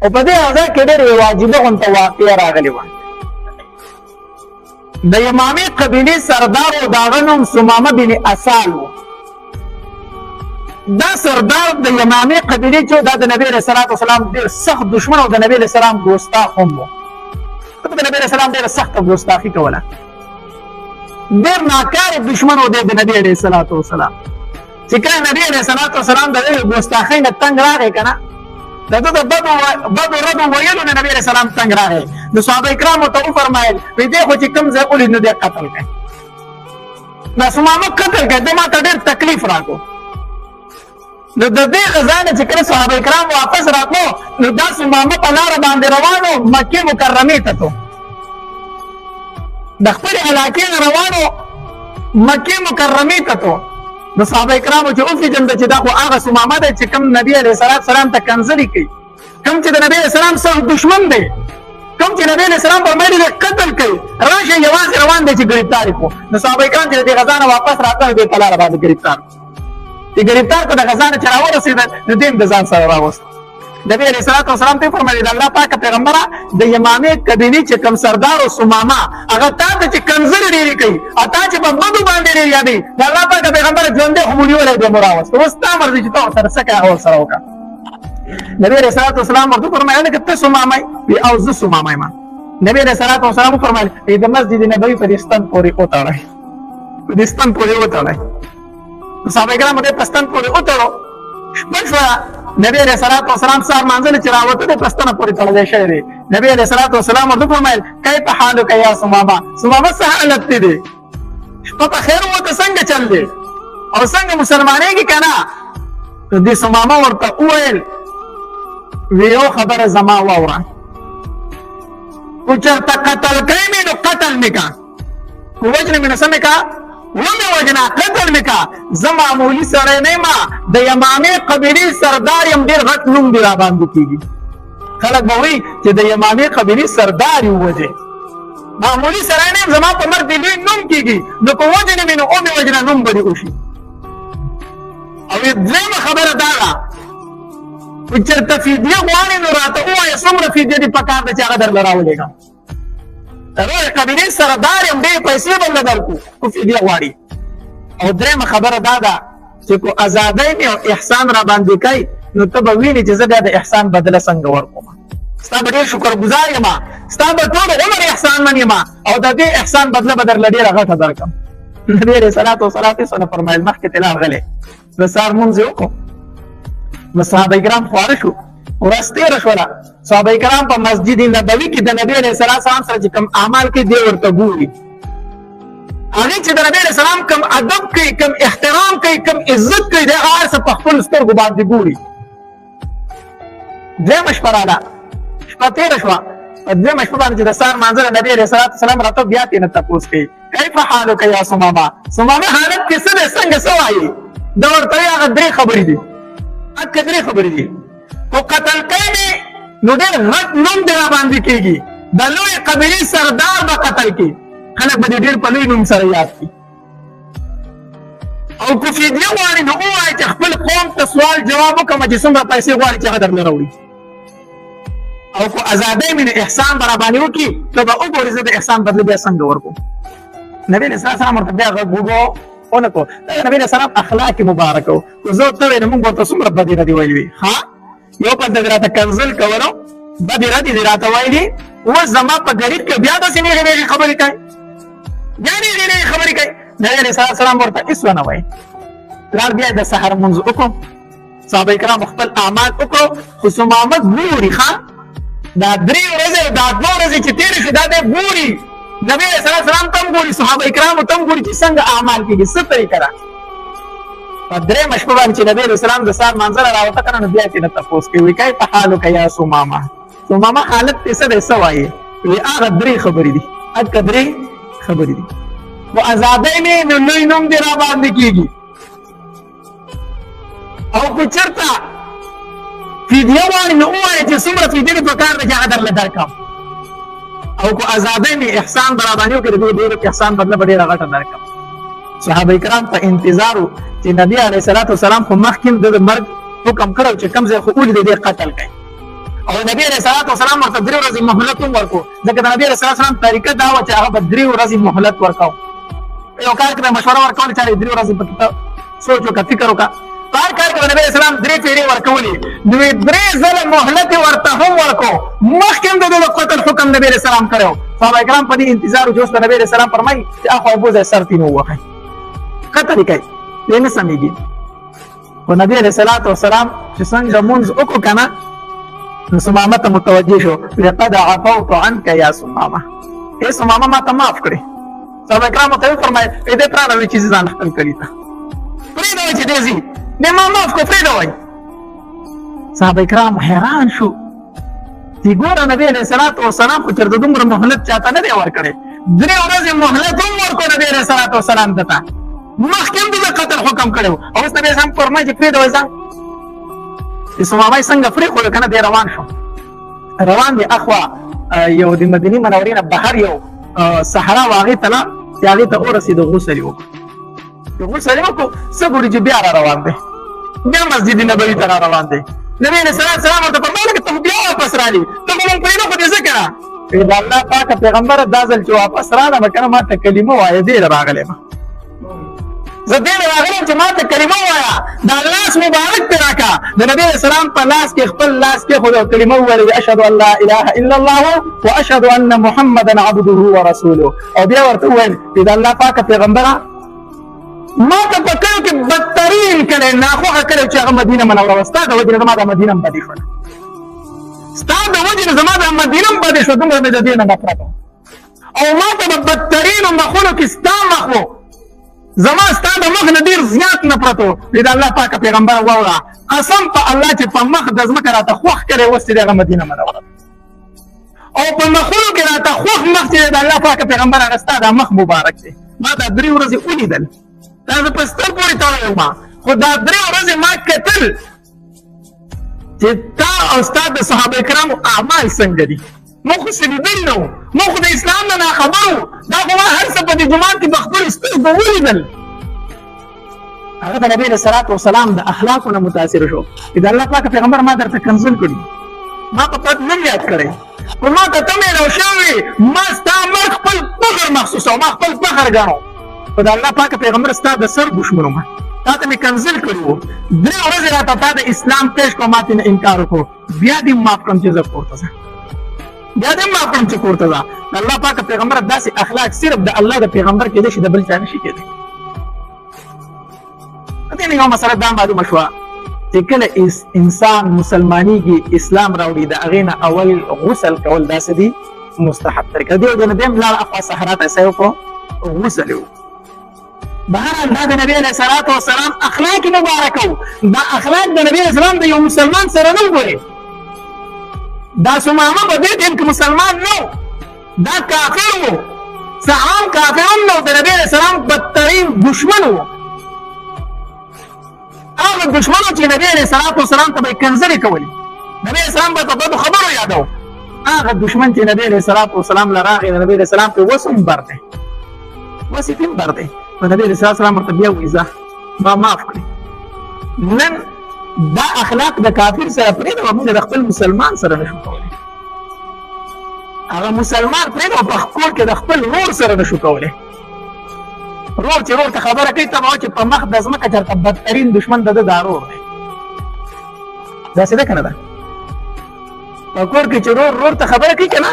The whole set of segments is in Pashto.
او په دې ځای کې ډېرې واجبه غونته واقعه راغلې وه. د یمامې قبیلې سردار و د هغه نوم ثمامه بن اسال و. دا سردار د یمامې قبیلې چې دا د نبي علیه الصلاة والسلام ډېر سخت دشمن او د نبي علیه السلام ګستاخ هم و. د نبي علیه السلام ډېره سخته ګستاخي کوله، ډېر ناکاره دشمن و دی د نبي علیه الصلاة والسلام. چې کله نبي علیه الصلاة والسلام د دې ګستاخۍ نه تنګ راغی که نه، د ده د بدو ردو ویلو نه نبي علیه السلام تنګ راغی. نو صحابه کرامو ته وفرمایل وایي دی خو چې کوم ځای ولید نو دی قتل کړئ. دا ثمامه قتل کړئ، دی ما ته ډېر تکلیف راکړو. نو د دې غذا نه چې کله صحابه کرام واپس راتلو نو دا ثمامه په لاره باندې روانو مکې مکرمې ته تو د خپلې علاقې نه روانو مکې مکرمې ته تو. د صحابه کرامو چې وپېژنده چې دا خو هغه ثمامه دی چې کوم نبي علیه السلام ته کنځلې کوي، کوم چې د نبي علیه السلام سخت دشمن دی، کوم چې نبي علیه السلام فرمایلي دی قتل کوي، راشه یوازې روان دی چې ګرفتار یې کړو. نو صحابه کرام چې د دې غذا نه واپس راتلل دوی په لاره باندې ګرفتار چې ګرفتار کړو. د غذا نه چې راورسېدل نو دوی هم د ځان سره راوست. نبي علیه الصلاة والسلام ته فرمایي د الله پاکه پیغمبره د یمامې قبیلې چې کوم سردار او ثمامه هغه تا ته چې کنځلې ډېرې کوي او تا چې په بدو باندې ډېر یادوي، د الله پاکه پیغمبره ژوندی خو مو نیولی دی مو راوست. اوس تا مرضي چې ته ورسره څه کوې هغه ورسره وکړه. نبي علیه الصلاة والسلام ورته وفرمایل لکه ته ثمامه یې او زه ثمامه یم. نبي علیه الصلاة والسلام وفرمایل د مسجد نبوي په دې ستن پورې وتړئ، په دې ستن پورې وتړئ. صحابه کرام دې په ستن پورې وتړو. شپه شوه نبی علیه الصلاة والسلام سهار مانځلې چې راوته دی په ستنه پورې تړلی شوی دی. نبی علیه الصلاة والسلام ورته وفرمایل کیف حالک یا ثمامه، ثمامه څه حالت دی دی؟ شپه په خیر وته څنګه چل دی او څنګه مسلمانېږي که نه؟ نو دې ثمامه ورته وویل وی یو خبره زما واوره، خو چېرته قتل کوې مې نو قتل مې که، خو وجنې مې نو څه مې که ومې وجنه قتل مې که. زه معمولي سړی نه یم، د یمامې قبیلې سردار یم، ډېر غټ نوم دې راباندې کېږي. خلک به وایي چې د یمامې قبیلې سردار یې ووجې، معمولي سړی نه یم، زما په مرګ دې لوی نوم کېږي، نو که وجنې مې نو ومې وجنه نوم به دې وشي. او درېیمه خبره دا ده که چېرته فدیه غواړې نو راته ووایه څومره فدیه دې پکار ده چې هغه درله راولېږم. د روح قبیلې سردار یم، ډېرې پیسې به له درکړو خو فدیه غواړي. او درېیمه خبره دا ده چې کو ازادۍ مې او احسان را باندې کوي نو ته به وینې چې زه بیا د احسان بدله څنګه ورکوم. ستا به ډېر شکرګزار یم، ستا به ټول عمر احسانمن یم او د دې احسان بدله به درله ډېره غټه درکړم. نبي علیه الصلاة والسلام څه نه فرمایل، مخکې ترې راغلی د سهار لمونځ یې وکړو، نو صحابه کرام خواره شو، ورځ تېره شوله. صحابه کرام په مسجد نبوي کې د نبي علیه السلام سره چې کوم اعمال کوي دی ورته ګوري، هغې چې د نبي علیه السلام کوم ادب کوي، کوم احترام کوي، کوم عزت کوي، د هغه هر څه په خپلو سترګو باندې ګوري. درېیمه شپه راله، شپه تېره شوه، په درېیمه شپه باندې چې د سهار لمانځه نبي علیه الصلاة والسلام راته بیا ترې نه تپوس کوي کیف حالک یا ثمامه، ثمامه حالت کې څه دی، څنګه څه وایي؟ ده ورته وایي هغه درې خبرې دي، هکې درې خبرې دي. خو قتل کوي مې نو ډېر غټ نوم دې راباندې کېږي، د لویې قبیلې سردار به قتل کړي، خلک به دې ډېر په لوی نوم سره یاد کړي. او که فدیه غواړي نو ووایي چې خپل قوم ته سوال جواب وکړم چې څومره پیسې غواړي چې هغه درله راوړي. او که ازادۍ مې نو احسان به راباندې وکړي ته به وګورې زه د احسان بدله بیا څنګه ورکړم. نبي علیه السلام ورته بیا غږ وګو ونه کړو. نبي علیه السلام اخلاق مبارکه و، که زه ورته ووایې نو موږ ورته څومره بدې ردې ویلې وي. ها یو پل ته دې راته کنځل کولو، بدې ردې دې راته ویلې، اوس زما په غریب کې بیا داسې نېغې نېغې خبرې کوي، بیا نېغې نېغې خبرې کوي. نبي علیه السلام ورته هېڅ ونه وایي. پلار بیا د سحر لمونځ وکړو، صحابه کرامو خپل اعمال وکړو، خو ثمامه ګوري. ښه دا درې ورځې دا دوه ورځې چې تېرې شوې دا دی ګوري، نبي علیه السلام ته هم ګوري، صحابه کرامو ته هم ګوري چې څنګه اعمال کېږي، څه طریقه ده. په درېیمه شپه باندې چې نبي علیه السلام د سهار لمانځه نه راوته که نه نو بیا یې ترېنه تپوس کوي وایي کیف حالک یا ثمامه، ثمامه حالت دې څه دی، څه وایې؟ وایي هغه درې خبرې دي، هکه درې خبرې دي. خو ازادۍ مې نو لوی نوم دې راباندې کېږي. او که چېرته فدیه غواړي نو ووایه چې څومره فدیه دې پکار ده چې هغه درله درکړم. او که ازادۍ مې احسان به راباندې وکړې د دې ډېر احسان بدله به ډېره غټه درکړم. صحابه کرام په انتظار و چې نبي علیه الصلاة والسلام خو مخکې د مرګ حکم کړی چې کوم ځای خو ولید دې قتل کوي، او نبی علیہ الصلوۃ والسلام ورته 3 ورځې مهلت ورکو ځکه د نبی علیہ الصلوۃ والسلام طریقه دا و چې هغه 3 ورځې مهلت ورکاو یو کار کې مشوره ورکول چې 3 ورځې پکې سوچ وکړه فکر وکړه کار کې نبی علیہ السلام 3 پیری ورکولې نو 3 ځله مهلت ورته هم ورکو مخکې د قتل حکم نبی علیہ السلام کړو صحابه کرام په دې انتظار او نبی علیہ السلام فرمایي چې اخو ابو ذر سرتي نو وخی قتل کوي لنه سمېږي او نبی علیہ الصلوۃ والسلام چې څنګه مونږ وکړو کنه نو سمامه ته متوجه شو لقد عفوت عنك يا سمامه اے سمامه ما ته معاف کړې صحابه کرام ته فرمایي دې تر نه چې ځان خپل کړی تا پرې دا چې دې زی نه ما معاف کو پرې دا وای صحابه کرام حیران شو چې ګوره نبی علیہ الصلوۃ والسلام خو تر دومره مهلت چاته نه دی ورکړي 3 ورځې مهلت هم ورکړ نبی علیہ الصلوۃ والسلام دته مخکې د قتل حکم کړو او اوس نبی هم فرمایي چې پرې دا وای اسماعیل څنګه پرې خو کنه دی روان شو روان دی اخوا یو د مدینه منورې نه بهر یو صحرا واغې تلا چې هغه ته ورسېد غسل وکړو سګوري چې بیا روان دی بیا مسجد نبوي ته روان دی نبی علیہ السلام ورته فرمایله چې ته بیا واپس رالي ته کوم پرې نه خو دې ذکر دا الله پاک پیغمبر دازل چې واپس رااله مکنه ما ته کلمه وایي دې راغله زه دې راغلم چې ما ته کلمه وایا دا لاس مبارک ته راکا د نبی اسلام په لاس کې خپل لاس کې خو کلمه ویل اشهد ان لا اله الا الله واشهد ان محمدا عبده ورسوله او بیا ورته ویل چې الله پاک پیغمبره ما ته پکړو کې بدترین کړي نه خو کړو چې هغه مدینه منوره وستا د وجه ما د مدینه باندې شو ستا د وجه زما د مدینه باندې شو دومره د دې نه نفرت او ما ته بدترین مخونو کې ستا مخو زما ستاد مخ نه ډیر زیات نفرت و د الله پاک پیغمبر ووړه قسم په الله چې په مخ د ځمکه راته خوښ کړي وسته د مدینه منوره او په مخونو کې راته خوښ مخ چې د الله پاک پیغمبر هغه ستاد مخ مبارک دی ما دا 3 ورځې ولیدل دا په ستر پورې تړلی ما خو دا 3 ورځې ما کتل چې تا او استاد د صحابه کرامو اعمال څنګه دي موږ خو سلیدل نو موږ د اسلام نه خبرو دا خو هر څه په دې جماعت کې بخبر سترګو ولیدل هغه د نبی صلی الله علیه وسلم د اخلاقونو متاثر شو چې الله پاک پیغمبر ما درته کنزل کړی ما په پد نه یاد کړی او ما ته تمه نو شوی ما ستا مرګ خپل فخر محسوس او ما خپل فخر غاڼو او د الله پاک پیغمبر ستا د سر دشمنو ما تا ته می کنزل کړو 3 ورځې راته تا د اسلام پیش کوم ماته انکار وکړو بیا دې معاف کړم چې زه پورته بیا دې معاف کړم چې پورته ده الله پاک پیغمبر داسې اخلاق صرف د الله د پیغمبر کې دي چې د بل چا نشي کېدی دې یو مسله دا معلومه شوه چې کله انسان مسلمانېږي اسلام راوړي د هغې نه اول غسل کول داسې دي مستحب طریقه دې وجه نه بیا هم لاړ اخوا صحرا ته څه وکړو غسل یې وکړو بهرحال دا د نبی علیه الصلوۃ والسلام اخلاق مبارک وو دا اخلاق د نبی اسلام د یو مسلمان سره نه وګوري دا سمامه په دې ټیم کې مسلمان نو دا کافر وو عام کافر نو د نبی اسلام بدترین دشمن وو هغه دشمنو چې نبی علیه الصلوۃ والسلام ته کنځلې کولې نبی اسلام به په خبرو یادو هغه دشمن چې نبی علیه الصلوۃ والسلام لراغې نبی علیه السلام په وسم برته وسیفم برته په نبی رسول الله ورته بیا ویزه ما معاف کړی نن دا اخلاق د کافر سره پرې د موږ د خپل مسلمان سره نشو کولی هغه مسلمان پرې د خپل کې د خپل ورور سره نشو کولی ورور چې ورور ته خبره کوي ته چې په مخ د ځمکه چرته بدترین دشمن د دارور دی دا څه ده کنه دا په کور کې چې ورور ته خبره کوي کنه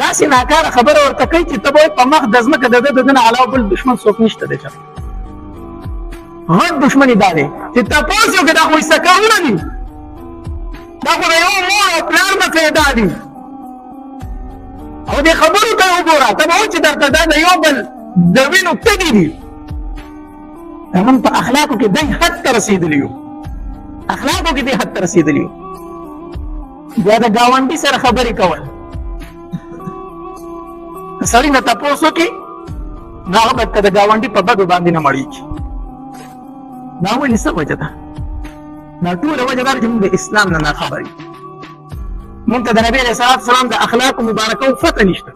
داسې ناکاره خبره ورته کوي چې ته به په مخ د ځمکه د نه علاوه بل دشمن څوک نشته دی چېرته غټ دشمني دا دی چې تپوس یې وکړې دا خو ایسته کارونه دي دا خو د یو مور او پلار مسله دي او دې خبرو ته وګوره ته به وایې چې درته دا د یو بل د وینو تږي دي موږ په اخلاقو کې دې حد ته رسېدلي یو اخلاقو کې دې حد ته رسېدلي یو بیا د ګاونډي سره خبرې کول سړی نه تپوس وکړي نو هغه به د ګاونډي په بدو باندې نه مړېږي دا ولې څه وجه ده دا ټوله وجه دا چې موږ د اسلام نه ناخبر یو موږ ته د نبي علیه السلام د اخلاقو مبارکو فتح نشته